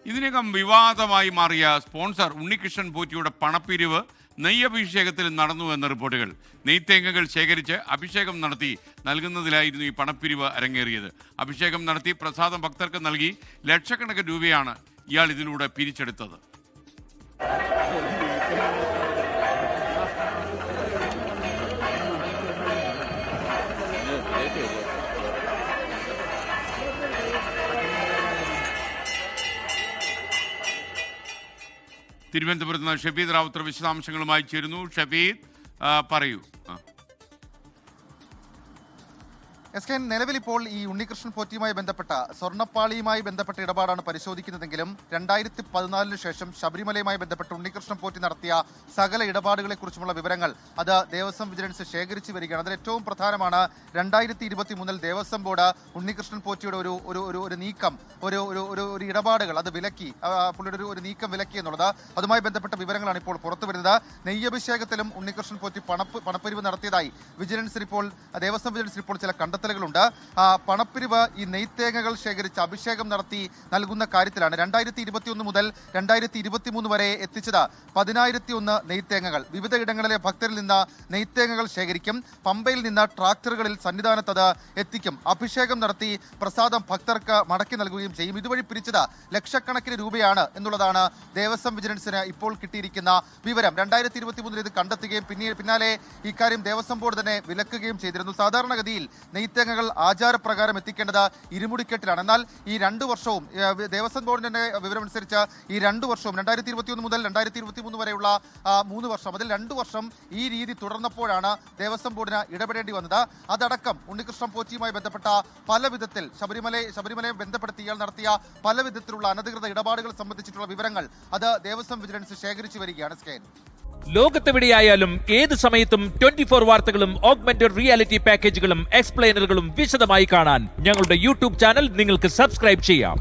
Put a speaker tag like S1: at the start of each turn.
S1: ഇതിനകം വിവാദമായി മാറിയ സ്പോൺസർ ഉണ്ണികൃഷ്ണൻ പോറ്റിയുടെ പണപ്പിരിവ് നെയ്യഭിഷേകത്തിൽ നടന്നുവെന്ന റിപ്പോർട്ടുകൾ. നെയ്ത്തേങ്ങകൾ ശേഖരിച്ച് അഭിഷേകം നടത്തി നൽകുന്നതിലായിരുന്നു ഈ പണപ്പിരിവ് അരങ്ങേറിയത്. അഭിഷേകം നടത്തി പ്രസാദം ഭക്തർക്ക് നൽകി ലക്ഷക്കണക്കിന് രൂപയാണ് ഇയാൾ ഇതിലൂടെ പിരിച്ചെടുത്തത്. തിരുവനന്തപുരത്ത് നിന്ന് ഷഫീദ് റാവുത്തർ വിശദാംശങ്ങളുമായി ചേരുന്നു. ഷഫീദ്, പറയൂ.
S2: നിലവിൽ ഇപ്പോൾ ഈ ഉണ്ണികൃഷ്ണൻ പോറ്റിയുമായി ബന്ധപ്പെട്ട സ്വർണ്ണപ്പാളിയുമായി ബന്ധപ്പെട്ട ഇടപാടാണ് പരിശോധിക്കുന്നതെങ്കിലും 2014 ശേഷം ശബരിമലയുമായി ബന്ധപ്പെട്ട് ഉണ്ണികൃഷ്ണൻ പോറ്റി നടത്തിയ സകല ഇടപാടുകളെ കുറിച്ചുമുള്ള വിവരങ്ങൾ അത് ദേവസ്വം വിജിലൻസ് ശേഖരിച്ചു വരികയാണ്. അതിൽ ഏറ്റവും പ്രധാനമാണ് 2023 ദേവസ്വം ബോർഡ് ഉണ്ണികൃഷ്ണൻ പോറ്റിയുടെ ഒരു നീക്കം, ഒരു ഇടപാടുകൾ അത് വിലക്കി, പുള്ളിയുടെ ഒരു നീക്കം വിലക്കി എന്നുള്ളത്. അതുമായി ബന്ധപ്പെട്ട വിവരങ്ങളാണ് ഇപ്പോൾ പുറത്തു വരുന്നത്. നെയ്യഭിഷേകത്തിലും ഉണ്ണികൃഷ്ണൻ പോറ്റി പണപ്പിരിവ് നടത്തിയതായി ദേവസ്വം വിജിലൻസ് ഇപ്പോൾ ചില കണ്ടെത്തലുകളുണ്ട്. പണപ്പിരിവ് ഈ നെയ്ത്തേങ്ങകൾ ശേഖരിച്ച് അഭിഷേകം നടത്തി നൽകുന്ന കാര്യത്തിലാണ്. 2021 മുതൽ 2023 വരെ എത്തിച്ചത് 10,001 നെയ്ത്തേങ്ങകൾ. വിവിധ ഇടങ്ങളിലെ ഭക്തരിൽ നിന്ന് നെയ്ത്തേങ്ങകൾ ശേഖരിക്കും. പമ്പയിൽ നിന്ന് ട്രാക്ടറുകളിൽ സന്നിധാനത്തത് എത്തിക്കും. അഭിഷേകം നടത്തി പ്രസാദം ഭക്തർക്ക് മടക്കി നൽകുകയും ചെയ്യും. ഇതുവഴി പിരിച്ചത് ലക്ഷക്കണക്കിന് രൂപയാണ് എന്നുള്ളതാണ് ദേവസ്വം വിജിലൻസിന് ഇപ്പോൾ കിട്ടിയിരിക്കുന്ന വിവരം. 2023 ഇത് കണ്ടെത്തുകയും പിന്നാലെ ഇക്കാര്യം ദേവസ്വം ബോർഡ് തന്നെ വിലക്കുകയും ചെയ്തിരുന്നു. സാധാരണഗതിയിൽ നെയ്ത്തേങ്ങകൾ ആചാരപ്രകാരം എത്തിക്കേണ്ടത് ഇരുമുടിക്കെട്ടിലാണ്. എന്നാൽ ഈ 2 വർഷവും ദേവസ്വം ബോർഡിന്റെ വിവരമനുസരിച്ച് ഈ 2 വർഷവും 2021 മുതൽ 2023 വരെയുള്ള 3 വർഷം, അതിൽ 2 വർഷം ഈ രീതി തുടർന്നപ്പോഴാണ് ദേവസ്വം ബോർഡിന് ഇടപെടേണ്ടി വന്നത്. അതടക്കം ഉണ്ണികൃഷ്ണൻ പോറ്റിയുമായി ബന്ധപ്പെട്ട പല വിധത്തിൽ ശബരിമലയെ ബന്ധപ്പെടുത്തി ഇയാൾ നടത്തിയ പല വിധത്തിലുള്ള അനധികൃത ഇടപാടുകൾ സംബന്ധിച്ചിട്ടുള്ള വിവരങ്ങൾ അത് ദേവസ്വം വിജിലൻസ് ശേഖരിച്ചു വരികയാണ്.
S3: ലോകത്തെവിടെയായാലും ഏത് സമയത്തും 24 വാർത്തകളും ഓഗ്മെന്റഡ് റിയാലിറ്റി പാക്കേജുകളും എക്സ്പ്ലെയിനറുകളും വിശദമായി കാണാൻ ഞങ്ങളുടെ യൂട്യൂബ് ചാനൽ നിങ്ങൾക്ക് സബ്സ്ക്രൈബ് ചെയ്യാം.